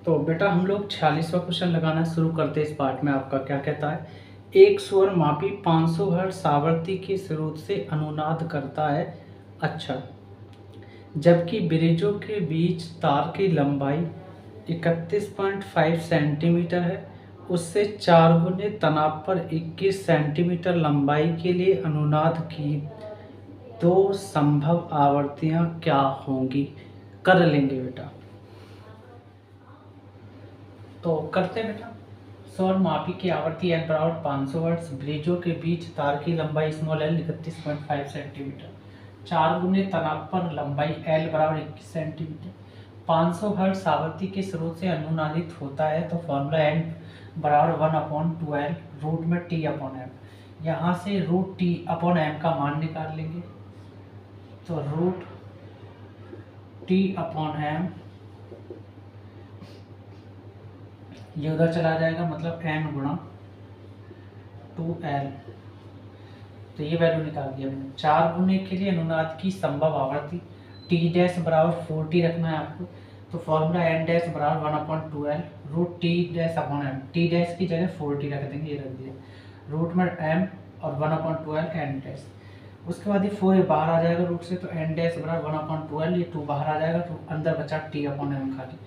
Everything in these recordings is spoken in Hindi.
तो बेटा हम लोग 46वां क्वेश्चन लगाना शुरू करते हैं। इस पार्ट में आपका क्या कहता है, एक स्वर मापी 500 हर्ट्ज आवृत्ति के स्रोत से अनुनाद करता है। अच्छा, जबकि ब्रिजों के बीच तार की लंबाई 31.5 सेंटीमीटर है, उससे 4 गुने तनाव पर 21 सेंटीमीटर लंबाई के लिए अनुनाद की दो संभव आवृत्तियां क्या होंगी। कर लेंगे बेटा, तो करते हैं बेटा। स्वर मापी की आवृत्ति एन बराबर 500 हर्ट्ज, ब्रिजों के बीच तार की लंबाई स्मॉल एल 31.5 सेंटीमीटर, 4 गुने तनाव पर लंबाई एल बराबर 21 सेंटीमीटर, 500 हर्ट्ज आवृत्ति के स्रोत से अनुनादित होता है। तो फॉर्मूला एन बराबर 1/12 रूट में टी अपॉन एम। यहाँ से रूट टी अपॉन एम का मान निकाल लेंगे। तो रूट टी अपॉन एम ये उधर चला जाएगा, मतलब एन गुणा 2L। तो ये वैल्यू निकाल दिया मैंने। 4 गुने के लिए अनुनाद की संभव आवृत्ति टी डैश बराबर 40 रखना है आपको। तो फॉर्मूला एन डैश बराबर 1/12 root T dash upon M. T dash की जगह 40 रख देंगे, ये रख दिया रूट में एम और 1/12 एन डैश। उसके बाद ये 4 बाहर आ जाएगा रूट से, तो एन डैश बराबर 1/12, ये 2 बाहर आ जाएगा, तो अंदर बचा टी अपॉन एम खाली।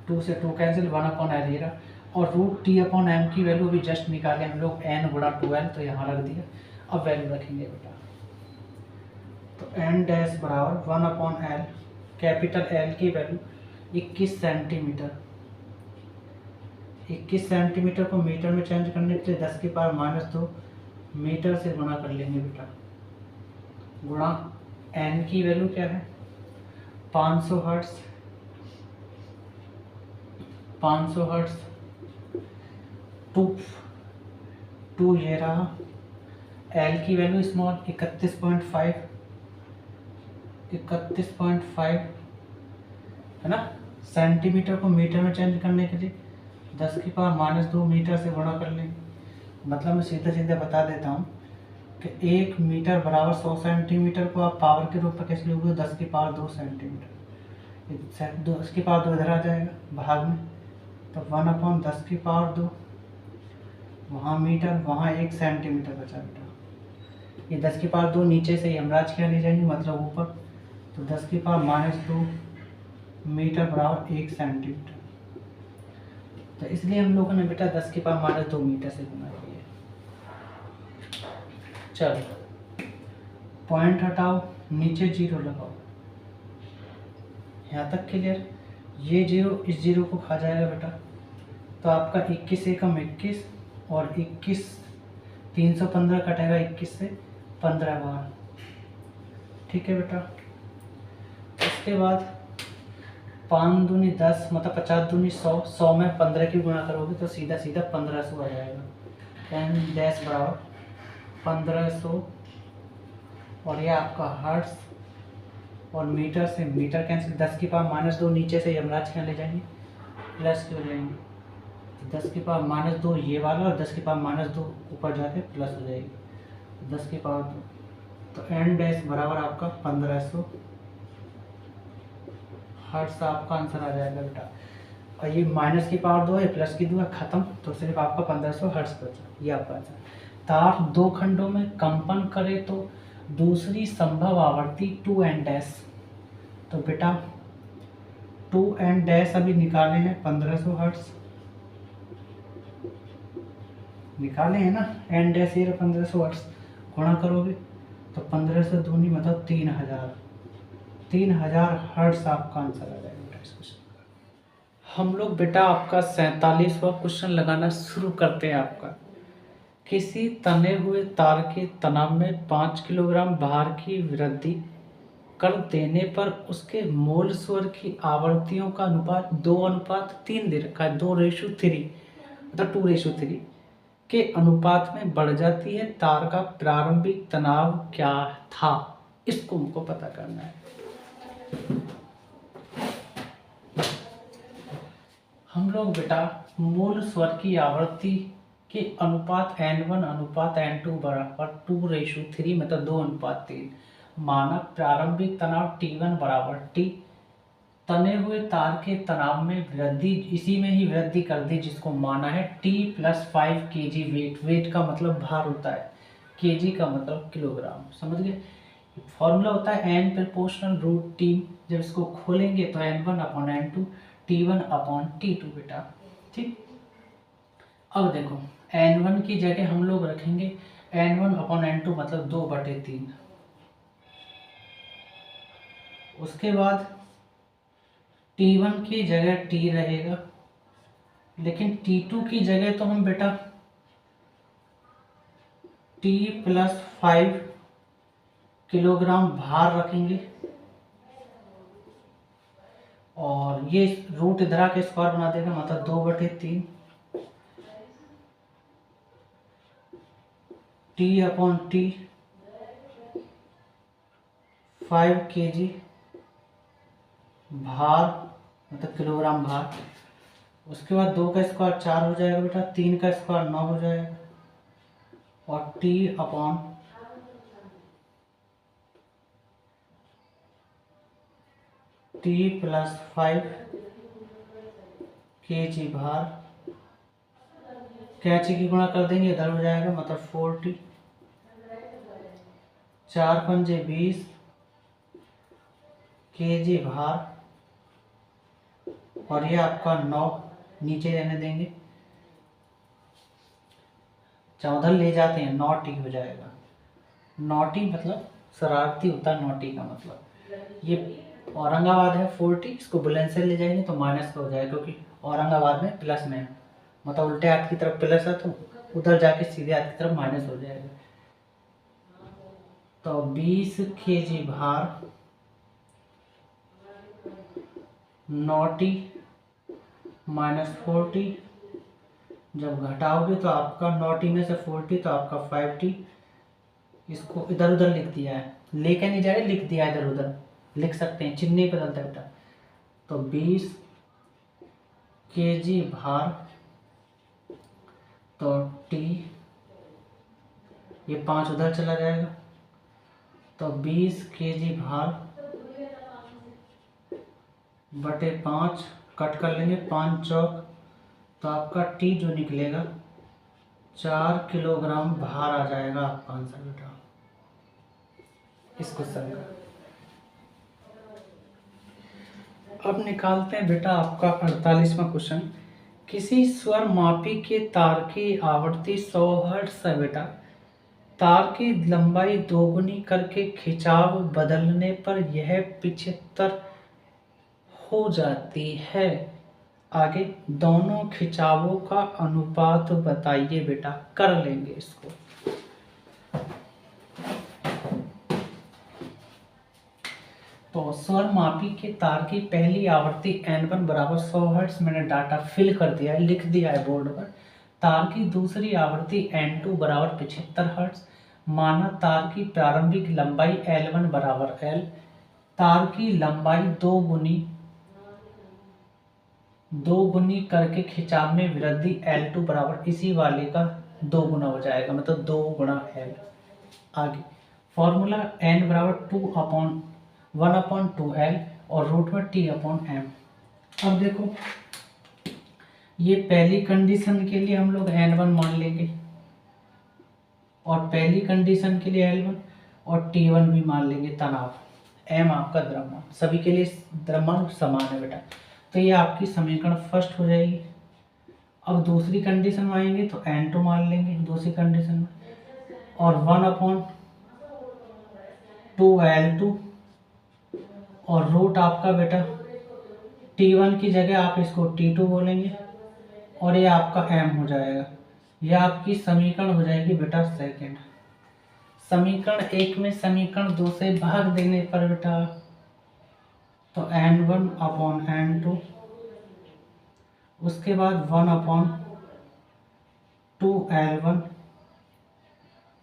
2 से 2 कैंसिल, 1/L ये रहा। और रूट टी अपॉन एम की वैल्यू भी जस्ट निकाले हम लोग, एन गुणा 2L, तो यहाँ रख दिया। अब वैल्यू रखेंगे बेटा, तो एन डैश बराबर 1/L, कैपिटल एल की वैल्यू 21 सेंटीमीटर। 21 सेंटीमीटर को मीटर में चेंज करने के लिए 10⁻⁻2 मीटर से गुणा कर लेंगे बेटा। गुणा एन की वैल्यू क्या है 500 हर्ट्ज, 500 हर्ट्ज टू ये रहा। एल की वैल्यू स्मॉल 31.5 है ना। सेंटीमीटर को मीटर में चेंज करने के लिए 10⁻⁻2 मीटर से गुणा कर लेंगे। मतलब मैं सीधे सीधे बता देता हूँ कि 1 मीटर बराबर 100 सेंटीमीटर को आप पावर के रूप में कैसे लोगे, 10⁻2 सेंटीमीटर। 10⁻2 इधर आ जाएगा भाग में, तो 1/10⁻2 वहाँ मीटर, वहाँ 1 सेंटीमीटर बचा बेटा। ये 10⁻2 नीचे से यमराज क्या ले जाएंगे, मतलब ऊपर, तो 10⁻2 मीटर बराबर 1 सेंटीमीटर। तो इसलिए हम लोगों ने बेटा 10⁻2 मीटर से गुना किया। चलो पॉइंट हटाओ, नीचे जीरो लगाओ। यहाँ तक क्लियर। ये जीरो इस जीरो को खा जाएगा बेटा, तो आपका 21 एकम 21 और 21 315 कटेगा 21 से 15 बार। ठीक है बेटा। उसके बाद 5 दूनी 10, मतलब 50 दूनी 100, 100 में 15 की गुणा करोगे तो सीधा सीधा 1500 आ जाएगा। एन डैश बराबर 1500, और ये आपका हर्ट्ज, और मीटर से मीटर कैंसिल, 10⁻2 नीचे से यमराज क्या ले जाएंगे, प्लस क्यों लेंगे, 10⁻2 ये वाला, और 10⁻2 ऊपर जाके प्लस हो जाएगी 10⁻2। तो एन डैश बराबर आपका 1500 हर्ट्ज आपका आंसर आ जाएगा बेटा। और ये -2 है, +2 है, खत्म, तो सिर्फ आपका 1500 हर्ट्ज बचा, ये आपका आंसर। तार 2 खंडों में कंपन करे तो दूसरी संभव आवृत्ति 2n डैश। तो बेटा 2n डैश अभी निकाले हैं 1500 हर्ट्ज निकाले हैं ना, एन डैश ये 1500 हर्ट्ज, गुणा करोगे तो 1500 दूनी मतलब 3000 हर्ट्ज आपका आंसर आ जाएगा बेटा इस क्वेश्चन का। हम लोग बेटा आपका 47वां क्वेश्चन लगाना शुरू करते हैं। आपका किसी तने हुए तार के तनाव में 5 किलोग्राम भार की वृद्धि कर देने पर उसके मूल स्वर की आवृत्तियों का अनुपात 2:3 दे रखा है, 2:3 मतलब 2:3 के अनुपात में बढ़ जाती है। तार का प्रारंभिक तनाव क्या था, इसको हमको पता करना है। हम लोग बेटा मूल स्वर की आवृत्ति के अनुपात n1 अनुपात n2 बराबर 2:3 मतलब 2:3 माना प्रारंभिक तनाव T1 बराबर T तने हुए तार के तनाव में वृद्धि, इसी में ही वृद्धि कर दी जिसको माना है T+5 kg वेट। वेट का मतलब भार होता है, केजी का मतलब किलोग्राम, समझ गए। फॉर्मूला होता है n प्रोपोर्शनल रूट टी। जब इसको खोलेंगे तो n1/n2 T1/T2 बेटा, ठीक। अब देखो n1 की जगह हम लोग रखेंगे n1/n2 मतलब 2/3। उसके बाद T1 की जगह T रहेगा, लेकिन T2 की जगह तो हम बेटा T+5 किलोग्राम भार रखेंगे, और ये रूट इधर आके स्क्वायर बना देगा, मतलब 2/3 T/T 5 kg भार, मतलब किलोग्राम भार। उसके बाद 2 का स्क्वायर 4 हो जाएगा बेटा, 3 का स्क्वायर 9 हो जाएगा, और T+5 kg भार, कैंची की गुणा कर देंगे, इधर हो जाएगा, मतलब 40, 4×5 = 20 kg भार, और ये आपका 9 नीचे रहने देंगे, 14 ले जाते हैं, 9T हो जाएगा। 9T मतलब शरारती होता है, 9T का मतलब। ये औरंगाबाद है 40, इसको बुलंदशहर ले जाएंगे तो माइनस का हो जाएगा, क्योंकि औरंगाबाद में प्लस में है, मतलब उल्टे हाथ की तरफ प्लस है तो उधर जाके सीधे हाथ की तरफ माइनस हो जाएगा। तो 20 kg भार 9T -40, जब घटाओगे तो आपका 9T में से 40 तो आपका 5T। इसको इधर उधर लिख दिया है, लेके नहीं जा रहे, लिख दिया इधर उधर, लिख सकते हैं, चिन्ह नहीं बदलता बेटा। तो 20 kg भार, तो T, ये 5 उधर चला जाएगा, तो 20 kg भार बटे 5 कट कर लेंगे, 5 चौक, तो आपका T जो निकलेगा 4 किलोग्राम भार आ जाएगा आपका आंसर बेटा इस क्वेश्चन का। अब निकालते हैं बेटा आपका 48वां क्वेश्चन। किसी स्वर मापी के तार की आवृत्ति 100 हर्ट्ज है बेटा। तार की लंबाई दोगुनी करके खिंचाव बदलने पर यह 75 हो जाती है। आगे दोनों खिंचावों का अनुपात बताइए बेटा, कर लेंगे इसको। तो स्वर मापी के तार की पहली आवृत्ति N1 बराबर 100 हर्ट्ज, मैंने डाटा फिल कर दिया है, लिख दिया है बोर्ड पर। तार की दूसरी आवृत्ति N2 बराबर 75 हर्ट्ज, माना तार की प्रारंभिक लंबाई L1 बराबर L। तार की लंबाई दो गुनी करके खिंचाव में वृद्धि L2 बराबर इसी वाले का 2 गुना हो जाएगा, मतलब 2 गुणा L। आगे फॉर्मूला N बराबर 1/2L और रूट में T/M। अब देखो ये पहली कंडीशन के लिए हम लोग N1 मान लेंगे, और पहली कंडीशन के लिए L1 और T1 भी मान लेंगे तनाव। M आपका द्रव्यमान, सभी के लिए द्रव्यमान समान है बेटा, तो ये आपकी समीकरण फर्स्ट हो जाएगी। अब दूसरी कंडीशन में आएंगे तो N2 मान लेंगे दूसरी कंडीशन में, और 1/2L2, और रूट आपका बेटा T1 की जगह आप इसको T2 बोलेंगे, और ये आपका M हो जाएगा। यह आपकी समीकरण हो जाएगी बेटा सेकंड। समीकरण 1 में समीकरण 2 से भाग देने पर बेटा तो N1/N2, उसके बाद 1/2L1,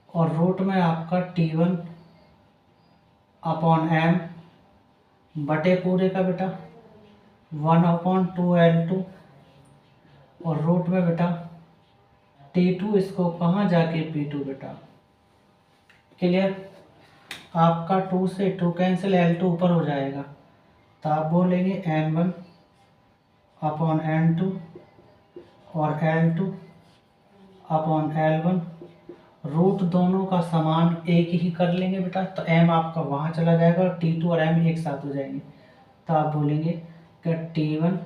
और रूट में आपका T1/M बटे पूरे का बेटा 1/2L2, और रूट में बेटा T2, इसको कहाँ जाके P2 बेटा। क्लियर। आपका 2 से 2 कैंसिल, L2 ऊपर हो जाएगा, तो आप बोलेंगे N1 अपॉन N2 और L2 अपॉन L1, रूट दोनों का समान एक ही कर लेंगे बेटा, तो m आपका वहाँ चला जाएगा और T2 और m एक साथ हो जाएंगे। तो आप बोलेंगे कि T1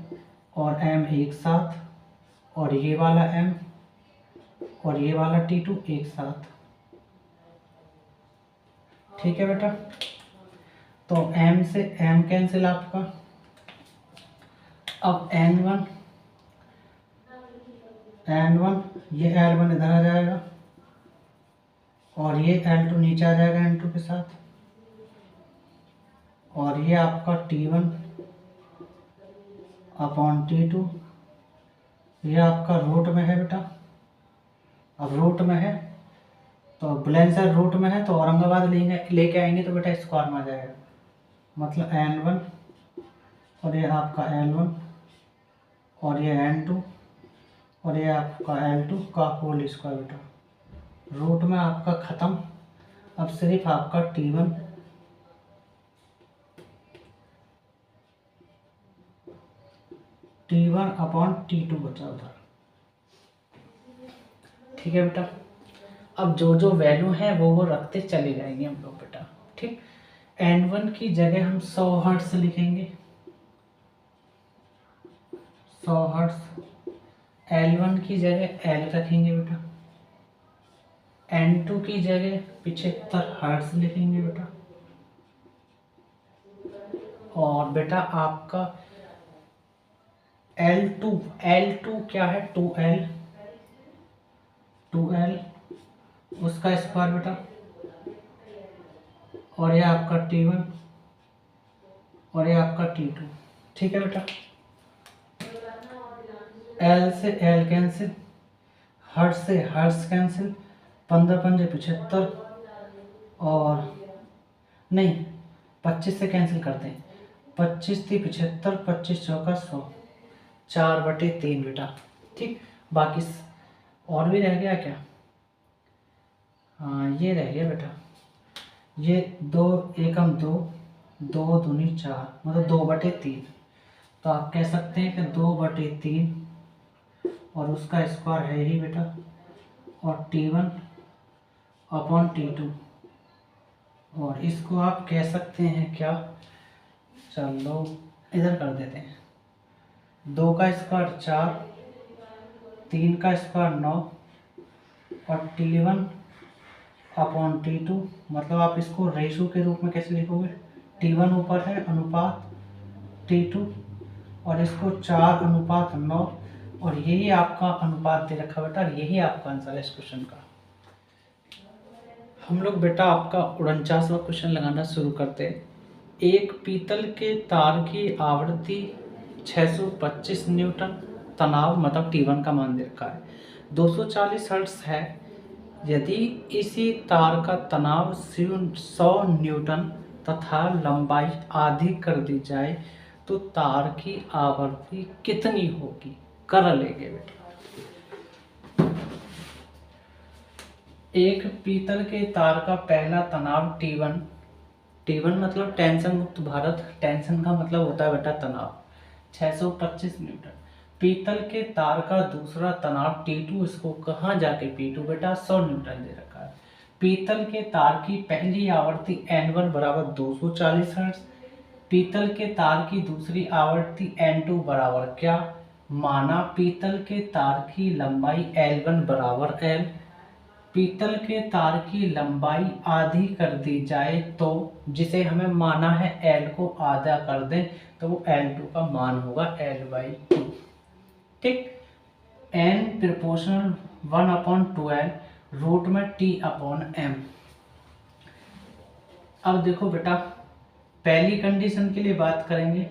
और m एक साथ, और ये वाला m और ये वाला T2 एक साथ। ठीक है बेटा, तो m से m कैंसिल आपका। अब N1 ये L1 इधर आ जाएगा और ये L2 नीचे आ जाएगा N2 के साथ, और ये आपका T1 अपॉन T2, ये आपका रूट में है बेटा। अब रूट में है तो बुलंदशहर रूट में है तो औरंगाबाद लेके आएंगे तो बेटा स्क्वायर में आ जाएगा, मतलब N1 और ये आपका L1 और ये N2 और ये आपका L2 का होल स्क्वायर बेटा। रूट में आपका ख़त्म, अब सिर्फ आपका T1 अपॉन T2 बचा उधर। ठीक है बेटा, अब जो जो वैल्यू है वो रखते चले जाएंगे हम लोग बेटा। ठीक, N1 की जगह हम 100 हर्ट्ज लिखेंगे, 100 हर्ट्ज। L1 की जगह L रखेंगे बेटा, N2 की जगह 75 हर्ट्ज लिखेंगे बेटा, और बेटा आपका L2 क्या है, 2L उसका स्क्वायर बेटा, और ये आपका T1 और ये आपका T2। ठीक है बेटा, L से L कैंसिल, हर्ट्ज से हर्ट्ज कैंसिल, 15 पंजे 75, और नहीं 25 से कैंसिल करते हैं, 25 थी 75, 25 चौका 100, 4/3 बेटा। ठीक, बाकी और भी रह गया क्या, हाँ ये रह गया बेटा, ये 2 एकम 2, 2 दूनी 4, मतलब 2/3। तो आप कह सकते हैं कि 2/3 और उसका स्क्वायर है ही बेटा, और T1 अपॉन T2, और इसको आप कह सकते हैं क्या, चलो इधर कर देते हैं, 2 का स्क्वायर 4, 3 का स्क्वायर 9, और T1 अपॉन T2, मतलब आप इसको रेशो के रूप में कैसे लिखोगे, T1 ऊपर है अनुपात T2, और इसको 4:9, और यही आपका अनुपात दे रखा बेटा, यही आपका आंसर है इस क्वेश्चन का। हम लोग बेटा आपका 49वां क्वेश्चन लगाना शुरू करते हैं। एक पीतल के तार की आवृत्ति 625 न्यूटन, तनाव मतलब T1 का मान दे रखा है, 240 हर्ट्ज है। यदि इसी तार का तनाव 100 न्यूटन तथा लंबाई आधी कर दी जाए तो तार की आवृत्ति कितनी होगी, कर लेंगे बेटा। एक पीतल के तार का पहला तनाव T1 मतलब टेंशन मुक्त भारत, टेंशन का मतलब होता है बेटा तनाव, 625 न्यूटन। पीतल के तार का दूसरा तनाव T2, इसको कहाँ जाके P2 बेटा 100 न्यूटन दे रखा है। पीतल के तार की पहली आवृत्ति N1 बराबर 240 हर्ट्ज, पीतल के तार की दूसरी आवृत्ति N2 बराबर क्या, माना पीतल के तार की लंबाई L1 बराबर L, पीतल के तार की लंबाई आधी कर दी जाए तो, जिसे हमें माना है L को आधा कर दें तो वो L2 का मान होगा L/2। ठीक, N प्रोपोर्शनल 1/2L, रूट में T/M। अब देखो बेटा, पहली कंडीशन के लिए बात करेंगे,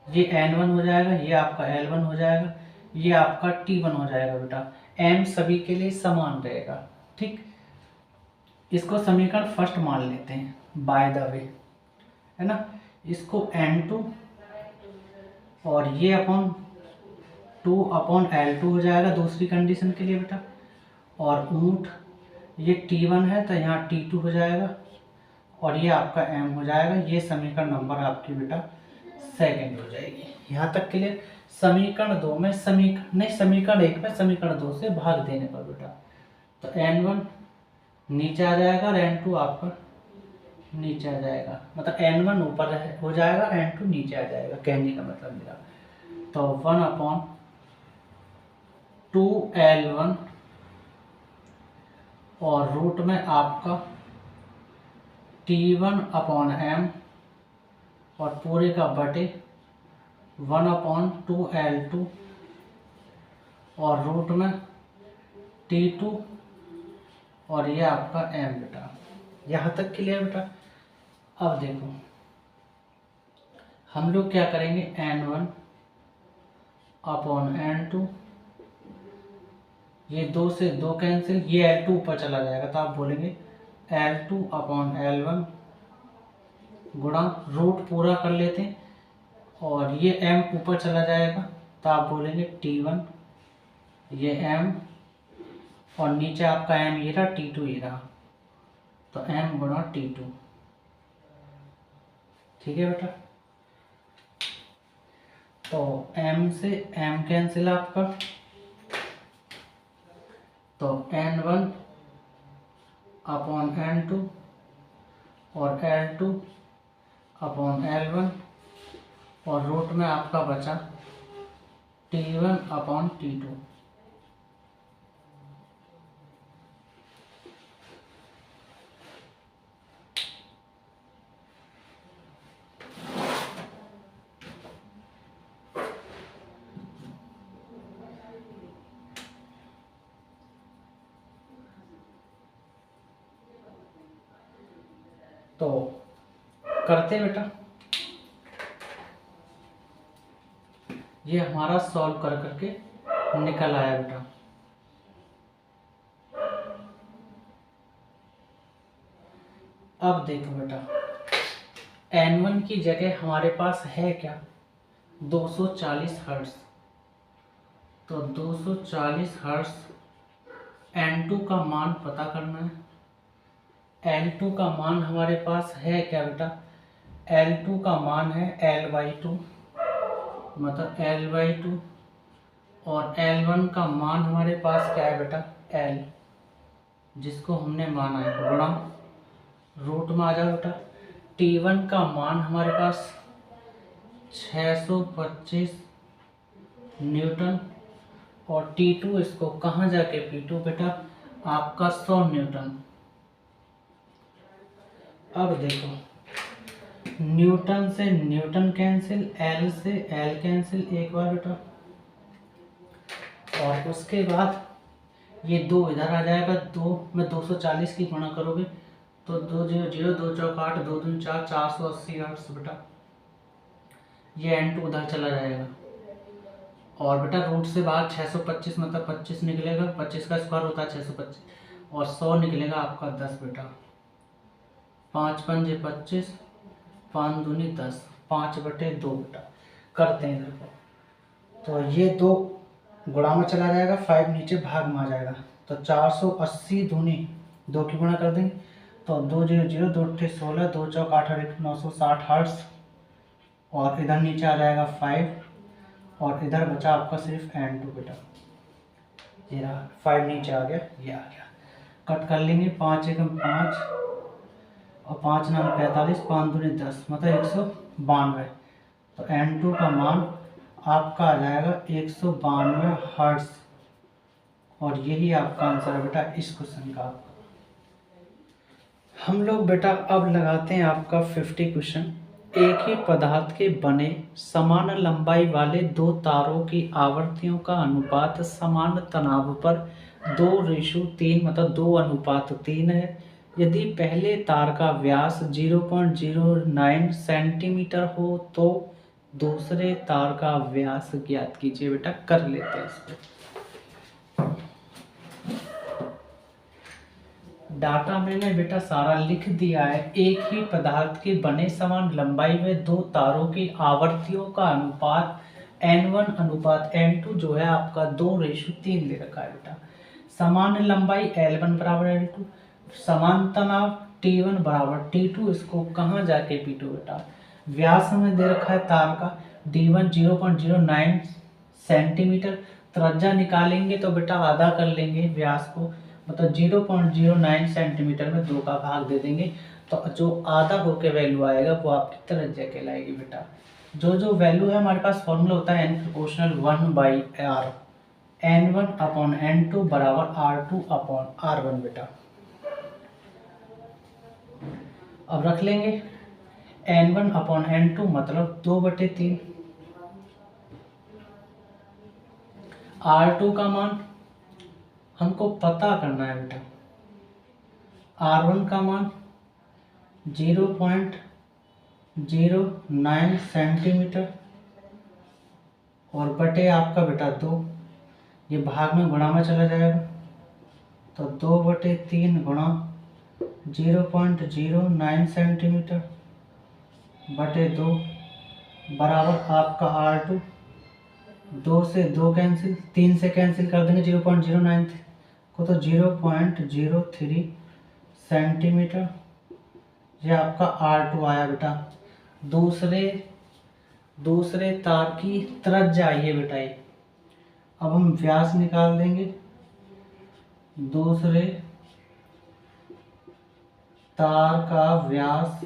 ये N1 हो जाएगा, ये आपका L1 हो जाएगा, ये आपका T1 हो जाएगा बेटा, M सभी के लिए समान रहेगा। ठीक, इसको समीकरण फर्स्ट मान लेते हैं बाय द वे, है ना, इसको N2 और ये अपॉन 2/L2 हो जाएगा दूसरी कंडीशन के लिए बेटा, और ऊंट ये T1 है तो यहाँ T2 हो जाएगा, और ये आपका M हो जाएगा। ये समीकरण नंबर आपकी बेटा सेकंड हो जाएगी। यहाँ तक क्लियर। समीकरण 2 में समीकरण 1 में समीकरण 2 से भाग देने पर बेटा, तो n1 नीचे आ जाएगा और n2 आपका नीचे आ जाएगा, मतलब n1 ऊपर हो जाएगा, n2 नीचे आ जाएगा, कहने का मतलब मेरा। तो 1/2L1 और रूट में आपका T1/m और पूरे का बटे 1/2L2 और रूट में T2 और ये आपका m बेटा। यहाँ तक क्लियर बेटा। अब देखो हम लोग क्या करेंगे, n1/n2, ये 2 से 2 कैंसिल, ये L2 ऊपर चला जाएगा तो आप बोलेंगे L2/L1 गुणा रूट पूरा कर लेते हैं और ये m ऊपर चला जाएगा तो आप बोलेंगे T1, ये m और नीचे आपका m ये रहा, T2 ये रहा, तो m गुणा T2। ठीक है बेटा। तो m से m कैंसिल आपका, तो n1/n2 और L2/L1 और रूट में आपका बचा T1/T2। तो करते बेटा, ये हमारा सॉल्व कर करके निकल आया बेटा। अब देखो बेटा, n1 की जगह हमारे पास है क्या, 240 हर्ट्ज। तो 240 हर्ट्ज, n2 का मान पता करना है। L2 का मान हमारे पास है क्या बेटा, L2 का मान है L/2, मतलब L/2 और L1 का मान हमारे पास क्या है बेटा, L, जिसको हमने माना है, गुणा रूट में आ जाओ बेटा। T1 का मान हमारे पास 625 न्यूटन और T2 इसको कहाँ जाके P2 बेटा आपका 100 न्यूटन। अब देखो न्यूटन से न्यूटन कैंसिल, L से L कैंसिल एक बार बेटा, और उसके बाद ये 2 इधर आ जाएगा, 2 में 240 की गुणा करोगे तो 2 0 0 2 चौक 8 2 दूनी 4 480 हर्ट्ज बेटा। ये n2 उधर चला जाएगा और बेटा रूट से बाहर 625 मतलब 25 निकलेगा, 25 का स्क्वायर होता है 625 और 100 निकलेगा आपका 10 बेटा। 5 पंजे 25, 5 दूनी 10, 5/2 बेटा। करते हैं इधर को, तो ये 2 गुणा में चला जाएगा, 5 नीचे भाग में आ जाएगा, तो 480 दूनी 2 की गुणा कर देंगे तो 2 0 0 2 16 2 चौक 8 और 1 960 हर्ट्ज और इधर नीचे आ जाएगा 5 और इधर बचा आपका सिर्फ n2 बेटा। ये रहा 5 नीचे आ गया, ये आ गया, कट कर लेंगे। 5 एकम 5 और 5 9 45, 5 दूनी 10 मतलब 192। तो n2 का मान आपका आ जाएगा 192 हर्ट्ज और यही आपका आंसर है बेटा इस क्वेश्चन का। हम लोग बेटा अब लगाते हैं आपका 50 क्वेश्चन। एक ही पदार्थ के बने समान लंबाई वाले 2 तारों की आवर्तियों का अनुपात समान तनाव पर 2:3 मतलब 2:3 है। यदि पहले तार का व्यास 0.09 सेंटीमीटर हो तो दूसरे तार का व्यास ज्ञात कीजिए बेटा। कर लेते हैं इसको। डाटा मैंने बेटा सारा लिख दिया है। एक ही पदार्थ के बने समान लंबाई में 2 तारों की आवर्तियों का अनुपात n1:n2 जो है आपका 2:3 दे रखा है बेटा। समान लंबाई L1 = L2, समान तनाव T1 = T2, इसको कहाँ जाके P2 बेटा व्यास हमें दे रखा है तार का D1 0.09 सेंटीमीटर। त्रिज्या निकालेंगे तो बेटा आधा कर लेंगे व्यास को, मतलब 0.09 सेंटीमीटर में 2 का भाग दे देंगे, तो जो आधा होके वैल्यू आएगा वो आपकी त्रिज्या कहलाएगी बेटा। जो जो वैल्यू है हमारे पास फॉर्मूला होता है n प्रोपोर्शनल 1/r, n1/n2 बराबर r2/r1 बेटा। अब रख लेंगे n1/n2 मतलब 2/3। R2 का मान हमको पता करना है बेटा, R1 का मान 0.09 सेंटीमीटर और बटे आपका बेटा 2, ये भाग में गुणा में चला जाएगा, तो 2/3 गुणा 0.09 सेंटीमीटर बटे 2 बराबर आपका R2। 2 से 2 कैंसिल, 3 से कैंसिल कर देंगे 0.09 को, तो 0.03 सेंटीमीटर, ये आपका R2 आया बेटा। दूसरे तार की त्रिज्या आई है बेटा ये। अब हम व्यास निकाल देंगे। दूसरे तार का व्यास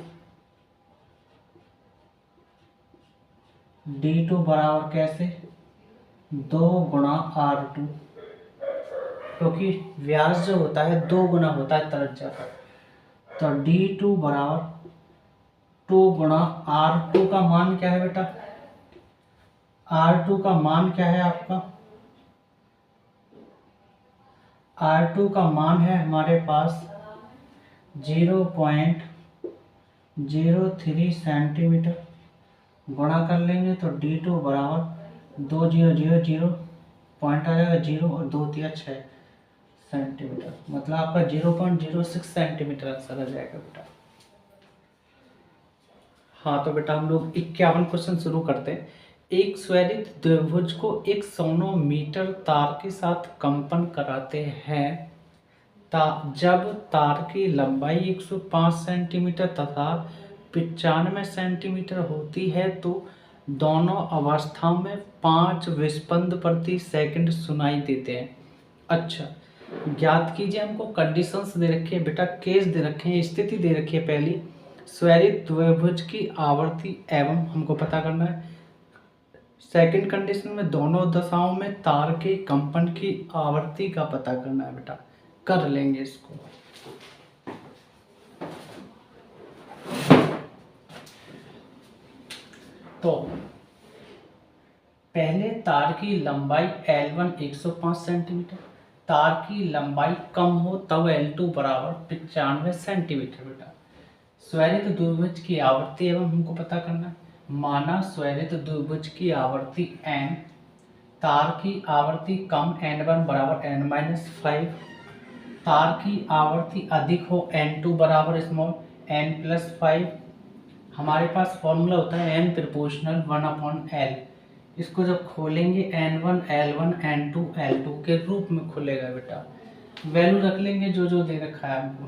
D2 बराबर कैसे 2 गुणा R2, क्योंकि व्यास जो होता है 2 गुना होता है त्रिज्या का, तो D2 बराबर 2 गुणा R2 का मान क्या है बेटा, R2 का मान क्या है आपका, R2 का मान है हमारे पास 0.03 सेंटीमीटर। गुणा कर लेंगे तो D2 बराबर 2000 पॉइंट आ जाएगा 0 और 2 दिया 6 सेंटीमीटर, मतलब आपका 0.06 सेंटीमीटर आंसर आ जाएगा बेटा। हाँ तो बेटा हम लोग 51 क्वेश्चन शुरू करते हैं। एक स्वेरित द्विभुज को एक सोनोमीटर तार के साथ कंपन कराते हैं जब तार की लंबाई 105 सेंटीमीटर तथा 95 सेंटीमीटर होती है तो दोनों अवस्थाओं में 5 विस्पंद प्रति सेकंड सुनाई देते हैं। अच्छा, ज्ञात कीजिए, हमको कंडीशंस दे रखी है बेटा, केस दे रखे हैं, स्थिति दे रखी है। पहली, स्वेरित द्विभुज की आवर्ती एवं हमको पता करना है। सेकंड कंडीशन में दोनों दशाओं में तार के कंपन की आवर्ती का पता करना है बेटा। कर लेंगे इसको। तो पहले तार की लंबाई L1 105 सेंटीमीटर, तार की लंबाई कम हो तब L2 बराबर 95 सेंटीमीटर बेटा। स्वेरित द्विभुज की आवर्ती एवं हमको पता करना है। माना स्वेरित द्विभुज की आवर्ती n, तार की आवर्ती कम n1 बराबर n-5, तार की आवर्ती अधिक हो n2 बराबर स्मॉल n+5। हमारे पास फॉर्मूला होता है n प्रोपोर्शनल 1/L। इसको जब खोलेंगे n1 L1 n2 L2 के रूप में खुलेगा बेटा। वैल्यू रख लेंगे जो जो दे रखा है हमको।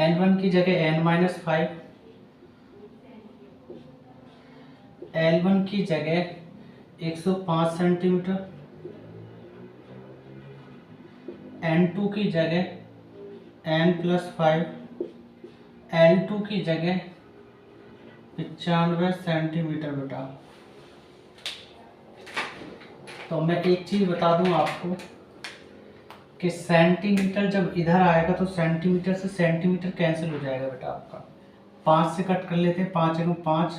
n1 की जगह n-5, L1 की जगह 105 सेंटीमीटर, n2 की जगह n+5, L2 की जगह 95 सेंटीमीटर बेटा। तो मैं एक चीज बता दूं आपको कि सेंटीमीटर जब इधर आएगा तो सेंटीमीटर से सेंटीमीटर कैंसिल हो जाएगा बेटा आपका। 5 से कट कर लेते हैं, 5 एकम 5,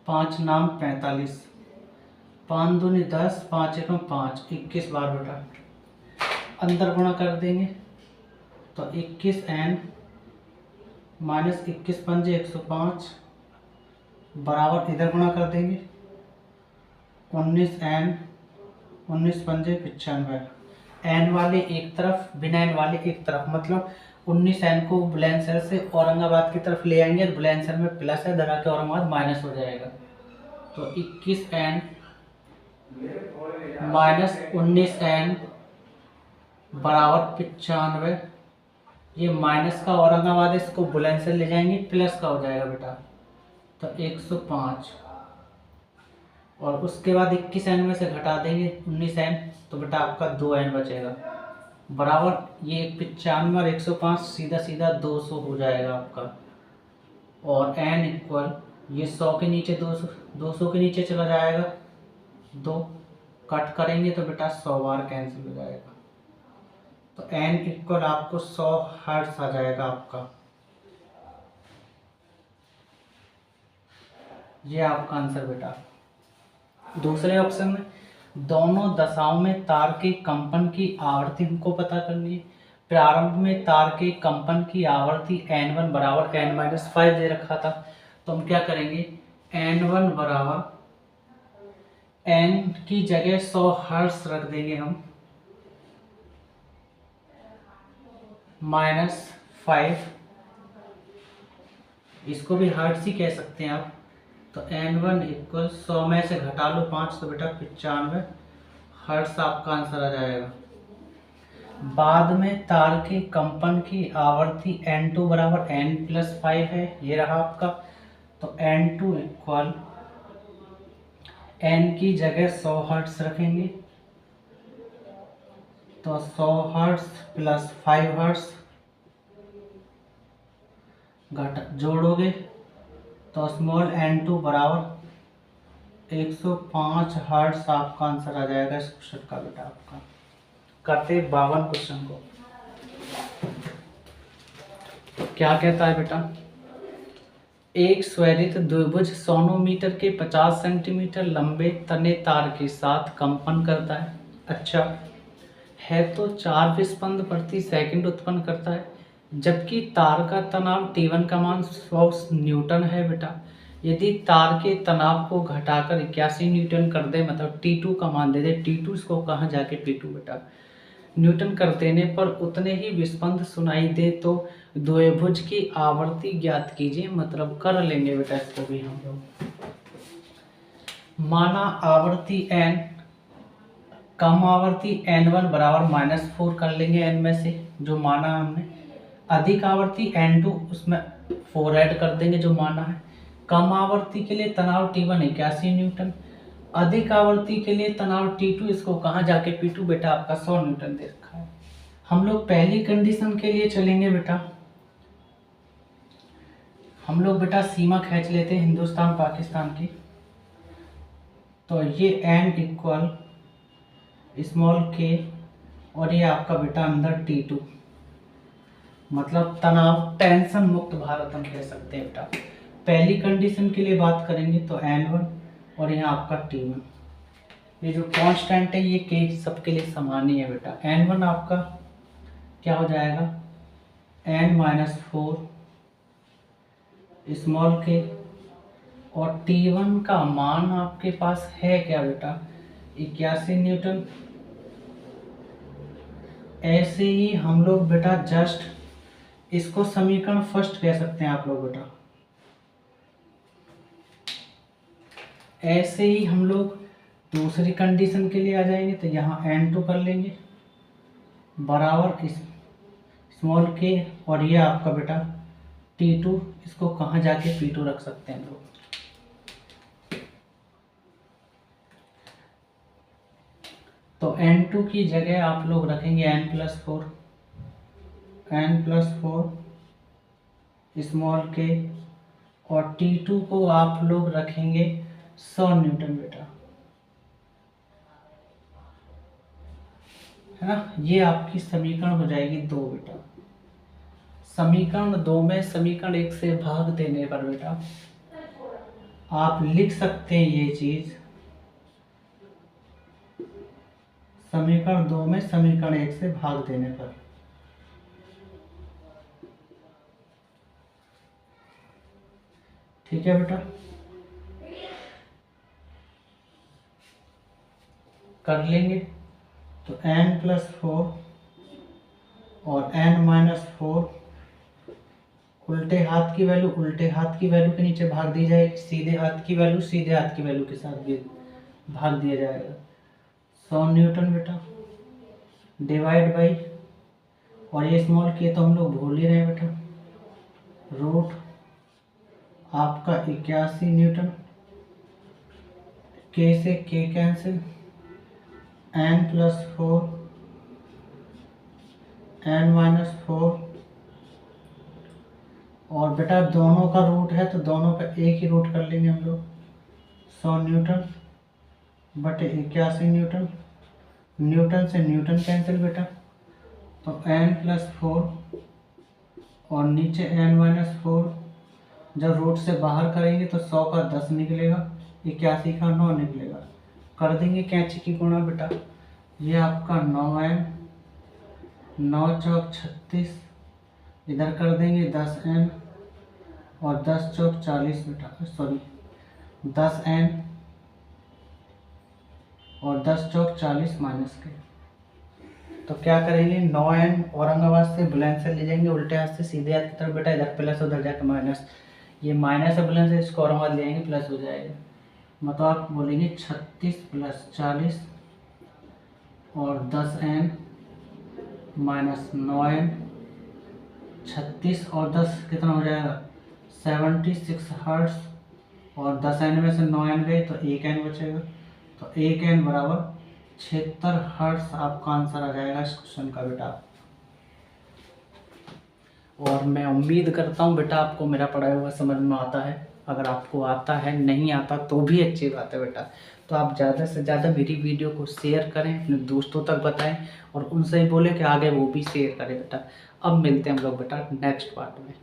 5 नाम 45, 5 दूनी 10, 5 एकम 5, 21 बार बेटा। अंदर गुणा कर देंगे तो 21n माइनस 21 पंजे 105 बराबर, इधर गुणा कर देंगे 19n 19 पंजे 95, n वाले एक तरफ बिना n वाले एक तरफ, मतलब 19n को बुलंदशहर से औरंगाबाद की तरफ ले आएंगे, बुलंदशहर में प्लस है, धरा के औरंगाबाद माइनस हो जाएगा, तो 21n माइनस 19n बराबर 95। ये माइनस का औरंगाबाद, इसको बुलंदशहर ले जाएंगे, प्लस का हो जाएगा बेटा। तो 105 और उसके बाद 21 एन में से घटा देंगे 19 एन, तो बेटा आपका 2 एन बचेगा बराबर ये 95 और 105 सीधा सीधा 200 हो जाएगा आपका। और एन इक्वल ये 100 के नीचे 200 के नीचे चला जाएगा, 2 कट करेंगे तो बेटा 100 बार कैंसिल हो जाएगा। तो एन इक्वल आपको 100 हर्ट्ज आ जाएगा आपका। ये आपका आंसर बेटा। दूसरे ऑप्शन में दोनों दशाओं में तार के कंपन की आवृत्ति हमको पता करनी है। प्रारंभ में तार के कंपन की आवृत्ति n1 बराबर n-5 दे रखा था, तो हम क्या करेंगे n1 बराबर n की जगह 100 हर्ट्ज रख देंगे हम, -5, इसको भी हर्ट्ज ही कह सकते हैं आप। तो n1 इक्वल 100 में से घटा लो 5 तो बेटा 95 हर्ट्ज आपका आंसर आ जाएगा। बाद में तार के कंपन की आवृत्ति n2 बराबर n+5 है, ये रहा आपका। तो n2 इक्वल n की जगह 100 हर्ट्ज रखेंगे, तो 100 हर्ट्ज प्लस 5 हर्ट्ज घटा जोड़ोगे तो स्मॉल n2 बराबर 105 हर्ट्ज आपका आंसर आ जाएगा इस क्वेश्चन का बेटा आपका। करते 52 क्वेश्चन को। क्या कहता है बेटा, एक स्वेरित द्विभुज सोनोमीटर के 50 सेंटीमीटर लंबे तने तार के साथ कंपन करता है। अच्छा है तो 4 विस्पंद प्रति सेकंड उत्पन्न करता है, जबकि तार का तनाव T1 का मान 100 न्यूटन है बेटा। यदि तार के तनाव को घटाकर 81 न्यूटन कर दे, मतलब T2 का मान दे दे, T2 इसको कहाँ जाके P2 बेटा न्यूटन कर देने पर उतने ही विस्पंद सुनाई दे तो द्विभुज की आवृत्ति ज्ञात कीजिए। मतलब कर लेंगे बेटा इसको भी हम लोग। माना आवृत्ति n, कम आवृत्ति n1 बराबर -4 कर लेंगे n में से जो माना हमने। अधिक आवृत्ति n2 उसमें 4 ऐड कर देंगे जो माना है। कम आवृत्ति के लिए तनाव T1 81 न्यूटन, अधिक आवृत्ति के लिए तनाव T2 इसको कहाँ जाके P2 बेटा आपका 100 न्यूटन दे रखा है। हम लोग पहली कंडीशन के लिए चलेंगे बेटा। हम लोग बेटा सीमा खींच लेते हैं हिंदुस्तान पाकिस्तान की। तो ये n इक्वल स्मॉल k और ये आपका बेटा अंदर T2, मतलब तनाव टेंशन मुक्त भारत हम कह सकते हैं बेटा। पहली कंडीशन के लिए बात करेंगे तो n1 और यहाँ आपका T1, ये जो कांस्टेंट है ये k सबके लिए समान ही है बेटा। n1 आपका क्या हो जाएगा n-4 स्मॉल k और T1 का मान आपके पास है क्या बेटा 81 न्यूटन। ऐसे ही हम लोग बेटा जस्ट इसको समीकरण फर्स्ट कह सकते हैं आप लोग बेटा। ऐसे ही हम लोग दूसरी कंडीशन के लिए आ जाएंगे तो यहाँ n2 कर लेंगे बराबर स्मॉल k और ये आपका बेटा T2, इसको कहाँ जाके P2 रख सकते हैं लोग। तो n2 की जगह आप लोग रखेंगे n+4 स्मॉल k और T2 को आप लोग रखेंगे 100 न्यूटन बेटा, है ना। ये आपकी समीकरण हो जाएगी 2 बेटा। समीकरण 2 में समीकरण 1 से भाग देने पर बेटा आप लिख सकते हैं ये चीज, समीकरण 2 में समीकरण 1 से भाग देने पर। ठीक है बेटा, कर लेंगे तो n+4 और n-4 उल्टे हाथ की वैल्यू उल्टे हाथ की वैल्यू के नीचे भाग दी जाएगी, सीधे हाथ की वैल्यू सीधे हाथ की वैल्यू के साथ भी भाग दिया जाएगा। 100 न्यूटन बेटा डिवाइड बाई, और ये स्मॉल के तो हम लोग भूल ही रहे बेटा, आपका 81 न्यूटन, के से के कैंसिल, n+4 n-4, और बेटा दोनों का रूट है तो दोनों का एक ही रूट कर लेंगे हम लोग, 100 न्यूटन बटे 81 न्यूटन, न्यूटन से न्यूटन कैंसिल बेटा, तो n+4 और नीचे n-4, जब रूट से बाहर करेंगे तो 100 का 10 निकलेगा, 81 का 9 निकलेगा, कर देंगे कैंची की गुणा बेटा, ये आपका 9n, 9 चौक 36, इधर कर देंगे 10n और 10 चौक 40 बेटा, सॉरी 10n और 10 चौक 40 माइनस के, तो क्या करेंगे 9n औरंगाबाद से बुलंद से ले जाएंगे उल्टे हाथ से सीधे हाथ की तरफ बेटा, इधर प्लस उधर जाकर माइनस, ये माइनस है बुलंद से, इसको औरंगाबाद ले आएंगे प्लस हो जाएगा, मतलब आप बोलेंगे 36 + 40 और 10n माइनस 9n, 36 और 10 कितना हो जाएगा 76 हर्ट्ज, और 10n में से 9n गए तो 1n बचेगा, तो 1n बराबर 76 हर्ट्ज आपका आंसर आ जाएगा इस क्वेश्चन का बेटा। और मैं उम्मीद करता हूँ बेटा आपको मेरा पढ़ाया हुआ समझ में आता है, अगर आपको आता है, नहीं आता तो भी अच्छी बात है बेटा, तो आप ज़्यादा से ज़्यादा मेरी वीडियो को शेयर करें, अपने दोस्तों तक बताएं और उनसे ही बोलें कि आगे वो भी शेयर करें बेटा। अब मिलते हैं हम लोग बेटा नेक्स्ट पार्ट में।